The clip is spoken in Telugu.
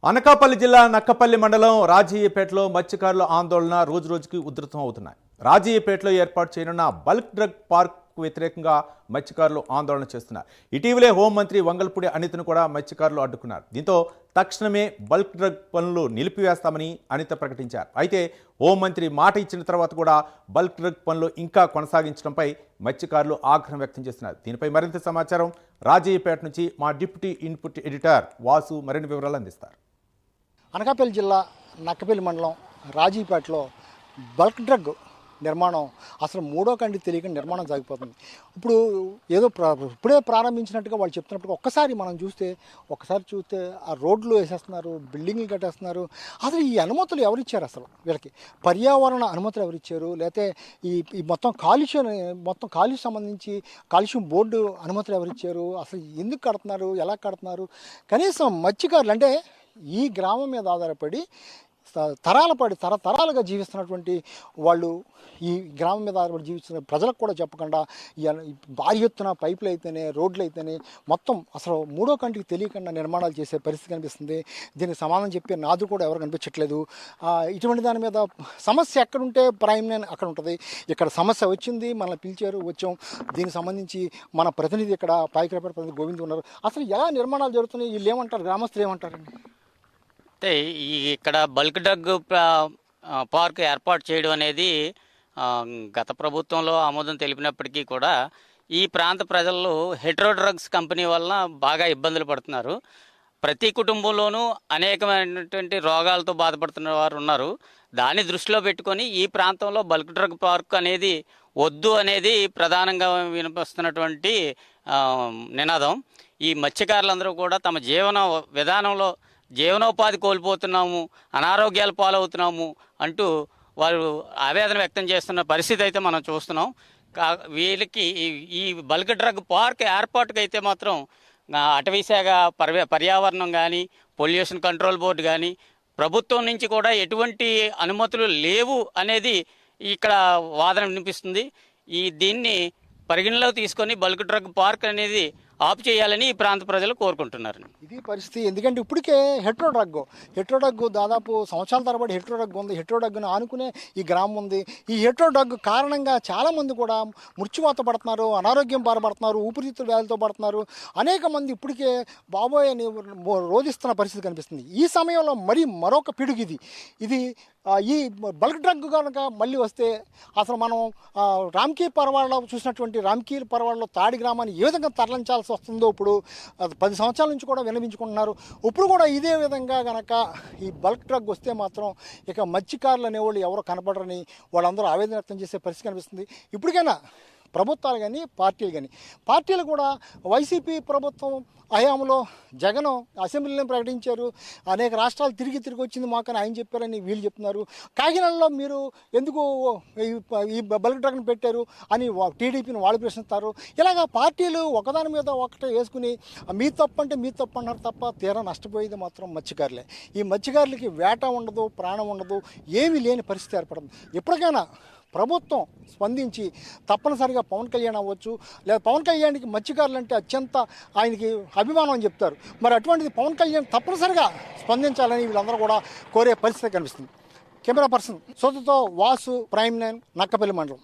అనకాపల్లి జిల్లా నక్కపల్లి మండలం రాజయ్యపేటలో మత్స్యకారుల ఆందోళన రోజురోజుకి ఉధృతం అవుతున్నాయి. రాజయ్యపేటలో ఏర్పాటు చేయనున్న బల్క్ డ్రగ్ పార్క్ వ్యతిరేకంగా మత్స్యకారులు ఆందోళన చేస్తున్నారు. ఇటీవలే హోంమంత్రి వంగల్పూడి అనితను కూడా మత్స్యకారులు అడ్డుకున్నారు. దీంతో తక్షణమే బల్క్ డ్రగ్ పనులు నిలిపివేస్తామని అనిత ప్రకటించారు. అయితే హోంమంత్రి మాట ఇచ్చిన తర్వాత కూడా బల్క్ డ్రగ్ పనులు ఇంకా కొనసాగించడంపై మత్స్యకారులు ఆగ్రహం వ్యక్తం చేస్తున్నారు. దీనిపై మరింత సమాచారం రాజయ్యపేట నుంచి మా డిప్యూటీ ఇన్పుట్ ఎడిటర్ వాసు మరిన్ని వివరాలు అందిస్తారు. అనకాపల్లి జిల్లా నక్కపల్లి మండలం రాజీపేటలో బల్క్ డ్రగ్ నిర్మాణం అసలు మూడో కంటి తెలియక నిర్మాణం సాగిపోతుంది. ఇప్పుడు ఏదో ఇప్పుడే ప్రారంభించినట్టుగా వాళ్ళు చెప్తున్నప్పుడు ఒక్కసారి చూస్తే ఆ రోడ్లు వేసేస్తున్నారు, బిల్డింగ్లు కట్టేస్తున్నారు. అసలు ఈ అనుమతులు ఎవరిచ్చారు? అసలు వీళ్ళకి పర్యావరణ అనుమతులు ఎవరిచ్చారు? లేకపోతే ఈ మొత్తం కాలుష్యం సంబంధించి కాలుష్యం బోర్డు అనుమతులు ఎవరిచ్చారు? అసలు ఎందుకు కడుతున్నారు, ఎలా కడుతున్నారు? కనీసం మత్స్యకారులు అంటే ఈ గ్రామం మీద ఆధారపడి తరతరాలుగా జీవిస్తున్నటువంటి వాళ్ళు, ఈ గ్రామం మీద ఆధారపడి జీవిస్తున్న ప్రజలకు కూడా చెప్పకుండా భారీ ఎత్తున పైపులు అయితేనే, రోడ్లు అయితేనే మొత్తం అసలు మూడో కంటికి తెలియకుండా నిర్మాణాలు చేసే పరిస్థితి కనిపిస్తుంది. దీనికి సమాధానం చెప్పే నాదు కూడా ఎవరు కనిపించట్లేదు. ఇటువంటి దాని మీద సమస్య ఎక్కడుంటే ప్రైమ్ లైన్ అక్కడ ఉంటుంది. ఇక్కడ సమస్య వచ్చింది, మనల్ని పిలిచారు, వచ్చాం. దీనికి సంబంధించి మన ప్రతినిధి ఇక్కడ పాయికరపేట ప్రతినిధి గోవింద్ ఉన్నారు. అసలు ఎలా నిర్మాణాలు జరుగుతున్నాయి, వీళ్ళు ఏమంటారు, గ్రామస్తులు ఏమంటారండి? అంటే ఇక్కడ బల్క్ డ్రగ్ పార్క్ ఏర్పాటు చేయడం అనేది గత ప్రభుత్వంలో ఆమోదం తెలిపినప్పటికీ కూడా ఈ ప్రాంత ప్రజలు హెట్రో డ్రగ్స్ కంపెనీ వలన బాగా ఇబ్బందులు పడుతున్నారు. ప్రతి కుటుంబంలోనూ అనేకమైనటువంటి రోగాలతో బాధపడుతున్న వారు ఉన్నారు. దాన్ని దృష్టిలో పెట్టుకొని ఈ ప్రాంతంలో బల్క్ డ్రగ్ పార్క్ అనేది వద్దు అనేది ప్రధానంగా వినిపిస్తున్నటువంటి నినాదం. ఈ మత్స్యకారులందరూ కూడా తమ జీవన విధానంలో జీవనోపాధి కోల్పోతున్నాము, అనారోగ్యాలు పాలవుతున్నాము అంటూ వారు ఆవేదన వ్యక్తం చేస్తున్న పరిస్థితి అయితే మనం చూస్తున్నాం. వీళ్ళకి ఈ బల్క్ డ్రగ్ పార్క్ ఏర్పాటుకు అయితే మాత్రం అటవీ శాఖ, పర్యావరణం కానీ, పొల్యూషన్ కంట్రోల్ బోర్డు కానీ, ప్రభుత్వం నుంచి కూడా ఎటువంటి అనుమతులు లేవు అనేది ఇక్కడ వాదన వినిపిస్తుంది. దీన్ని పరిగణలోకి తీసుకొని బల్క్ డ్రగ్ పార్క్ అనేది ఆపు చేయాలని ఈ ప్రాంత ప్రజలు కోరుకుంటున్నారు. ఇది పరిస్థితి. ఎందుకంటే ఇప్పటికే హెట్రో డ్రగ్ దాదాపు సంవత్సరాల తరబడి హెట్రో డ్రగ్ ఉంది. హెట్రో డ్రగ్ను ఆనుకునే ఈ గ్రామం ఉంది. ఈ హెట్రో డ్రగ్ కారణంగా చాలామంది కూడా మృత్యువాత పడుతున్నారు, అనారోగ్యం బాధపడుతున్నారు, ఊపిరితిత్తుల వ్యాధులతో పడుతున్నారు. అనేక మంది ఇప్పటికే బాబోయ్ అని రోధిస్తున్న పరిస్థితి కనిపిస్తుంది. ఈ సమయంలో మరొక పిడుగు ఇది ఈ బల్క్ డ్రగ్ కనుక మళ్ళీ వస్తే అసలు మనం రామ్కీ పర్వాడలో చూసినటువంటి రామ్కీ పర్వాడలో తాడి గ్రామాన్ని ఏ విధంగా తరలించాల్సి వస్తుందో ఇప్పుడు 10 సంవత్సరాల నుంచి కూడా విన్నవించుకుంటున్నారు. ఇప్పుడు కూడా ఇదే విధంగా కనుక ఈ బల్క్ డ్రగ్ వస్తే మాత్రం ఇక మత్స్యకారులు అనేవాళ్ళు ఎవరో కనపడరని వాళ్ళందరూ ఆవేదన వ్యక్తం చేసే పరిస్థితి కనిపిస్తుంది. ఇప్పటికైనా ప్రభుత్వాలు కానీ పార్టీలు కూడా వైసీపీ ప్రభుత్వం హయాంలో జగన్ అసెంబ్లీలో ప్రకటించారు, అనేక రాష్ట్రాలు తిరిగి వచ్చింది మాకని ఆయన చెప్పారని వీళ్ళు చెప్తున్నారు. కాకినాడలో మీరు ఎందుకు ఈ బల్క్ డ్రగ్ను పెట్టారు అని టీడీపీని వాళ్ళు ప్రశ్నిస్తారు. ఇలాగా పార్టీలు ఒకదాని మీద ఒకటే వేసుకుని మీ తప్పు అన్నారు తప్ప తీరా నష్టపోయేది మాత్రం మత్స్యకారులే. ఈ మత్స్యకారులకి వేట ఉండదు, ప్రాణం ఉండదు, ఏమీ లేని పరిస్థితి ఏర్పడుతుంది. ఎప్పటికైనా ప్రభుత్వం స్పందించి తప్పనిసరిగా పవన్ కళ్యాణ్ అవ్వచ్చు, లేదా పవన్ కళ్యాణ్కి మత్స్యకారులు అంటే అత్యంత ఆయనకి అభిమానం అని చెప్తారు. మరి అటువంటిది పవన్ కళ్యాణ్ తప్పనిసరిగా స్పందించాలని వీళ్ళందరూ కూడా కోరే పరిస్థితి కనిపిస్తుంది. కెమెరా పర్సన్ సోదతో వాసు, ప్రైమ్ 9, నక్కపల్లి మండలం.